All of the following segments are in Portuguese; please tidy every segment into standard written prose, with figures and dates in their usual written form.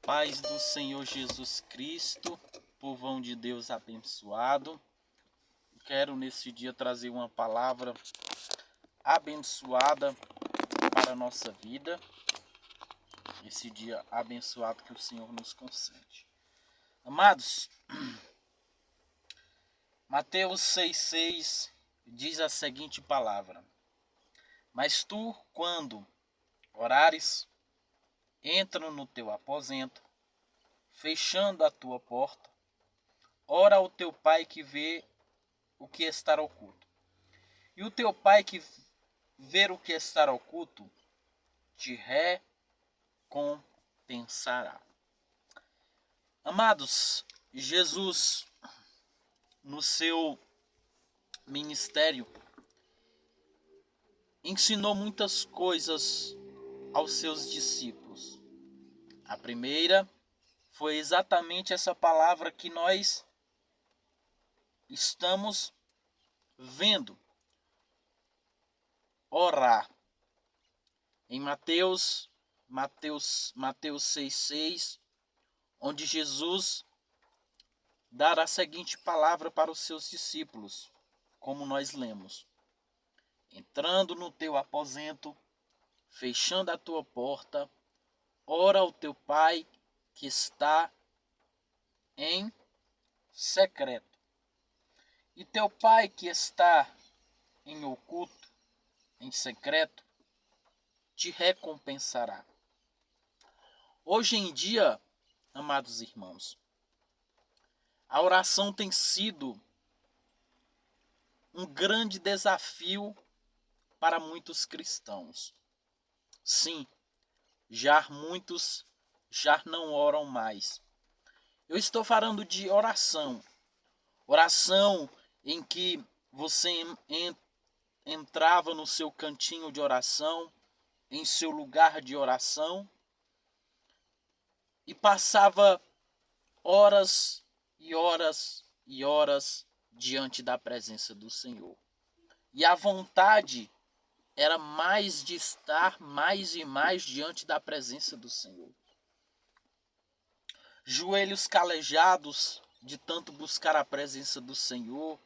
Paz do Senhor Jesus Cristo, povão de Deus abençoado. Quero nesse dia trazer uma palavra abençoada para a nossa vida. Esse dia abençoado que o Senhor nos concede. Amados, Mateus 6,6 diz a seguinte palavra: Mas tu, quando orares, entra no teu aposento, fechando a tua porta, ora ao teu pai que vê o que está oculto. E o teu pai que vê o que está oculto, te recompensará. Amados, Jesus, no seu ministério, ensinou muitas coisas aos seus discípulos. A primeira foi exatamente essa palavra que nós estamos vendo: orar. Em Mateus 6,6, onde Jesus dá a seguinte palavra para os seus discípulos, como nós lemos: entrando no teu aposento, fechando a tua porta, ora ao teu pai que está em secreto. E teu pai que está em oculto, em secreto, te recompensará. Hoje em dia, amados irmãos, a oração tem sido um grande desafio para muitos cristãos. Sim, muitos já não oram mais. Eu estou falando de oração. Oração em que você entrava no seu cantinho de oração, em seu lugar de oração, e passava horas e horas e horas diante da presença do Senhor. E a vontade era mais de estar mais e mais diante da presença do Senhor. Joelhos calejados de tanto buscar a presença do Senhor.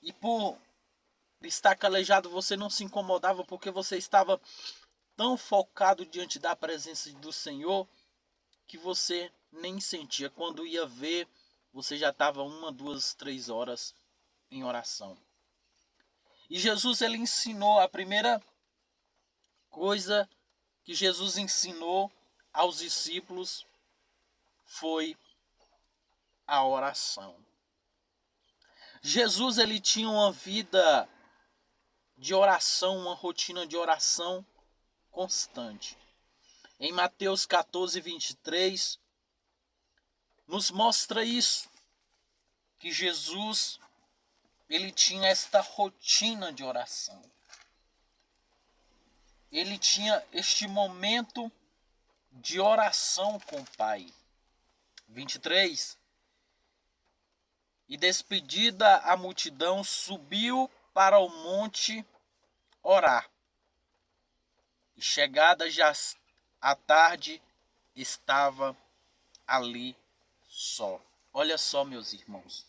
E por estar calejado, você não se incomodava porque você estava tão focado diante da presença do Senhor que você nem sentia. Quando ia ver, você já estava 1, 2, 3 horas em oração. E Jesus, ele ensinou, a primeira coisa que Jesus ensinou aos discípulos foi a oração. Jesus, ele tinha uma vida de oração, uma rotina de oração constante. Em Mateus 14:23, nos mostra isso, que Jesus, ele tinha esta rotina de oração. Ele tinha este momento de oração com o Pai. 23. E despedida a multidão, subiu para o monte orar. E chegada já a tarde, estava ali só. Olha só, meus irmãos,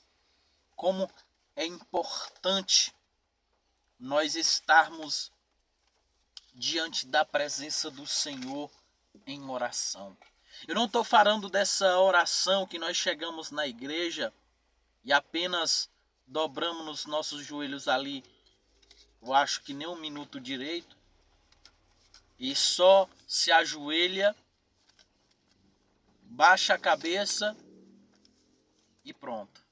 como é importante nós estarmos diante da presença do Senhor em oração. Eu não estou falando dessa oração que nós chegamos na igreja e apenas dobramos os nossos joelhos ali, eu acho que nem 1 minuto direito, e só se ajoelha, baixa a cabeça e pronto.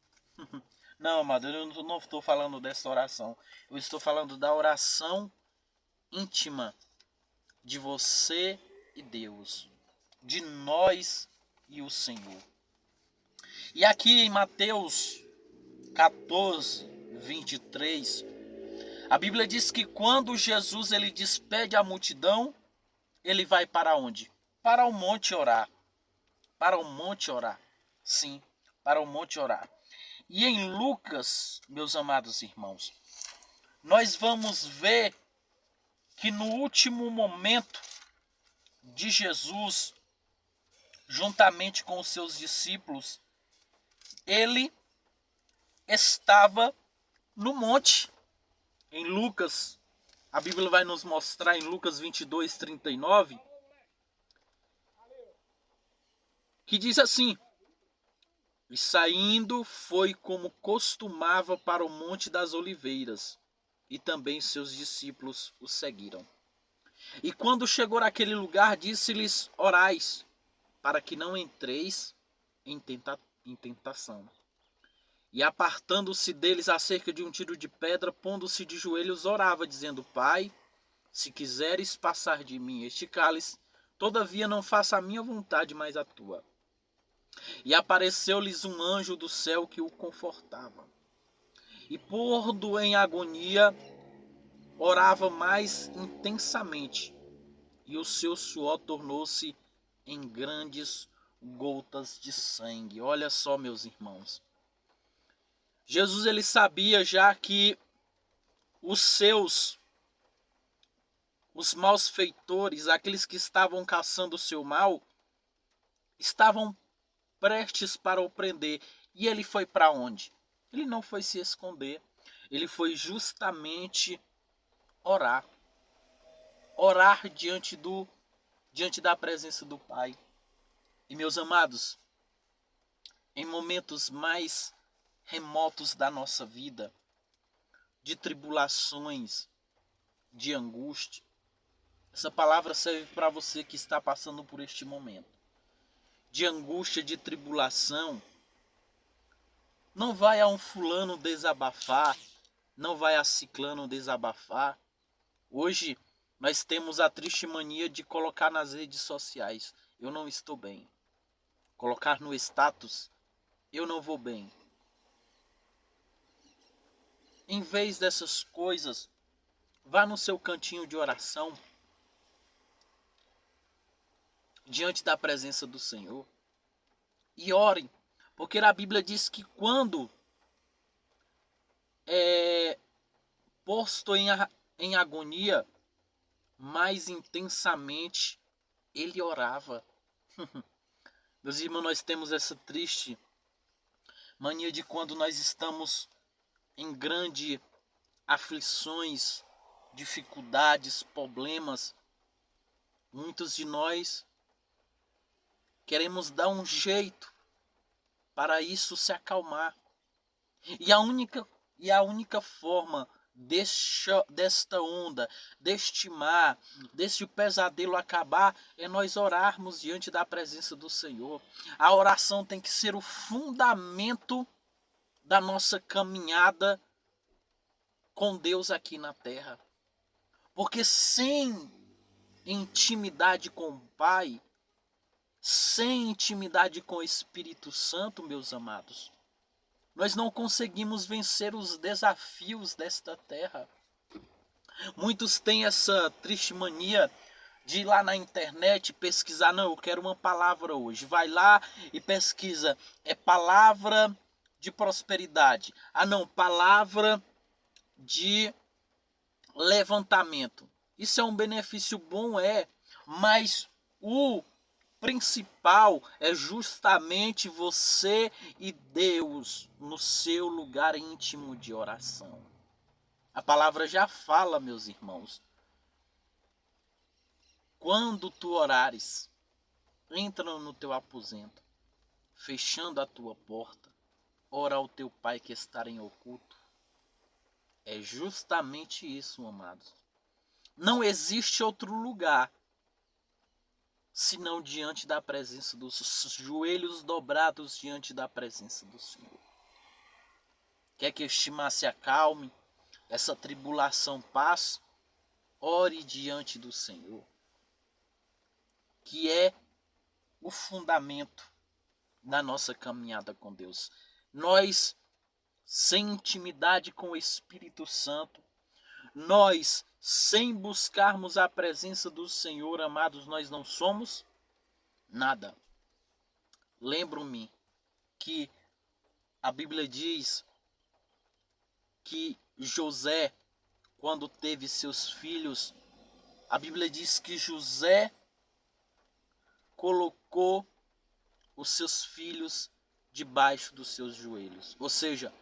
Não, amado, eu não estou falando dessa oração. Eu estou falando da oração íntima de você e Deus, de nós e o Senhor. E aqui em Mateus 14:23, a Bíblia diz que quando Jesus ele despede a multidão, ele vai para onde? Para o monte orar. Para o monte orar. Sim, para o monte orar. E em Lucas, meus amados irmãos, nós vamos ver que no último momento de Jesus, juntamente com os seus discípulos, ele estava no monte. Em Lucas, a Bíblia vai nos mostrar em Lucas 22, 39, que diz assim: e saindo foi como costumava para o Monte das Oliveiras, e também seus discípulos o seguiram. E quando chegou àquele lugar, disse-lhes: orais, para que não entreis em tentação. E apartando-se deles acerca de um tiro de pedra, pondo-se de joelhos, orava, dizendo: Pai, se quiseres passar de mim este cálice, todavia não faça a minha vontade, mas a tua. E apareceu-lhes um anjo do céu que o confortava. E pondo em agonia, orava mais intensamente, e o seu suor tornou-se em grandes gotas de sangue. Olha só, meus irmãos. Jesus, ele sabia já que os malfeitores, aqueles que estavam caçando o seu mal, estavam prestes para o prender. E ele foi para onde? Ele não foi se esconder. Ele foi justamente orar. Orar diante da presença do Pai. E meus amados, em momentos mais remotos da nossa vida, de tribulações, de angústia, essa palavra serve para você que está passando por este momento. De angústia, de tribulação, não vai a um fulano desabafar, não vai a ciclano desabafar. Hoje nós temos a triste mania de colocar nas redes sociais: eu não estou bem. Colocar no status: eu não vou bem. Em vez dessas coisas, vá no seu cantinho de oração, diante da presença do Senhor, e ore. Porque a Bíblia diz que quando posto em agonia, mais intensamente ele orava. Meus irmãos, nós temos essa triste mania de quando nós estamos em grandes aflições, dificuldades, problemas, muitos de nós queremos dar um jeito para isso se acalmar. E a única forma desta onda, deste mar, deste pesadelo acabar, é nós orarmos diante da presença do Senhor. A oração tem que ser o fundamento da nossa caminhada com Deus aqui na terra. Porque sem intimidade com o Pai, sem intimidade com o Espírito Santo, meus amados, nós não conseguimos vencer os desafios desta terra. Muitos têm essa triste mania de ir lá na internet pesquisar: não, eu quero uma palavra hoje. Vai lá e pesquisa: é palavra de prosperidade. Ah não, palavra de levantamento. Isso é um benefício bom, mas o principal é justamente você e Deus no seu lugar íntimo de oração. A palavra já fala, meus irmãos: quando tu orares, entra no teu aposento, fechando a tua porta, ora ao teu Pai que está em oculto. É justamente isso, amados. Não existe outro lugar senão diante da presença dos joelhos dobrados diante da presença do Senhor. Quer que este mar se acalme, essa tribulação passe? Ore diante do Senhor, que é o fundamento da nossa caminhada com Deus. Nós, sem intimidade com o Espírito Santo, nós, sem buscarmos a presença do Senhor, amados, nós não somos nada. Lembro-me que a Bíblia diz que José, quando teve seus filhos, a Bíblia diz que José colocou os seus filhos debaixo dos seus joelhos, ou seja,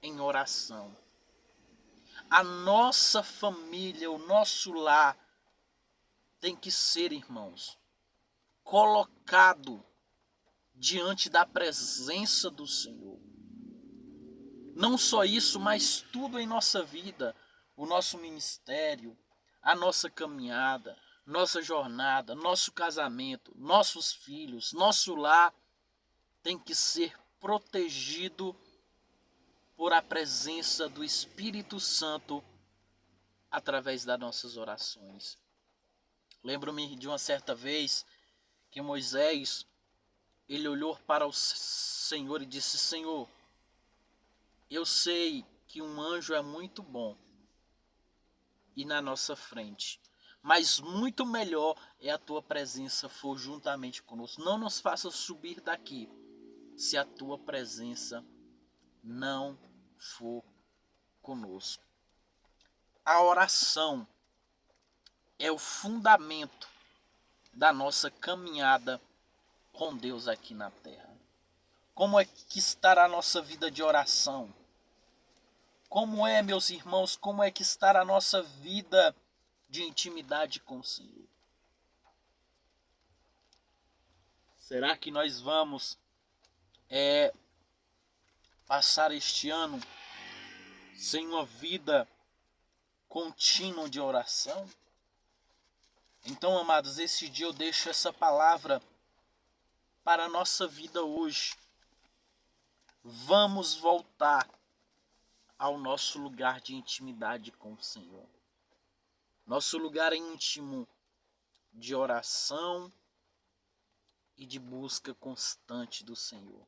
em oração. A nossa família, o nosso lar tem que ser, irmãos, colocado diante da presença do Senhor. Não só isso, mas tudo em nossa vida, o nosso ministério, a nossa caminhada, nossa jornada, nosso casamento, nossos filhos, nosso lar tem que ser protegido por a presença do Espírito Santo através das nossas orações. Lembro-me de uma certa vez que Moisés, ele olhou para o Senhor e disse: Senhor, eu sei que um anjo é muito bom e na nossa frente, mas muito melhor é a tua presença for juntamente conosco. Não nos faça subir daqui se a tua presença não for conosco. A oração é o fundamento da nossa caminhada com Deus aqui na terra. Como é que está a nossa vida de oração? Como é, meus irmãos, como é que está a nossa vida de intimidade com o Senhor? Será que nós vamos passar este ano sem uma vida contínua de oração? Então, amados, esse dia eu deixo essa palavra para a nossa vida hoje. Vamos voltar ao nosso lugar de intimidade com o Senhor. Nosso lugar íntimo de oração e de busca constante do Senhor.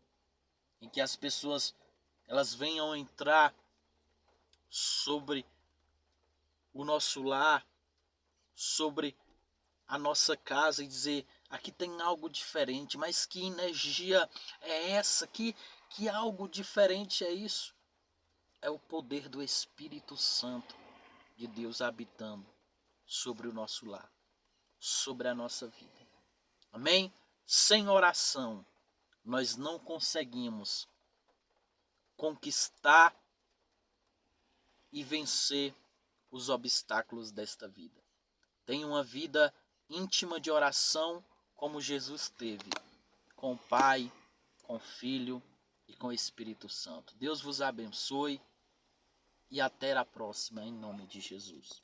Em que as pessoas elas venham entrar sobre o nosso lar, sobre a nossa casa e dizer: aqui tem algo diferente, mas que energia é essa? Que algo diferente é isso? É o poder do Espírito Santo de Deus habitando sobre o nosso lar, sobre a nossa vida. Amém? Sem oração, nós não conseguimos conquistar e vencer os obstáculos desta vida. Tenha uma vida íntima de oração como Jesus teve, com o Pai, com o Filho e com o Espírito Santo. Deus vos abençoe e até a próxima, em nome de Jesus.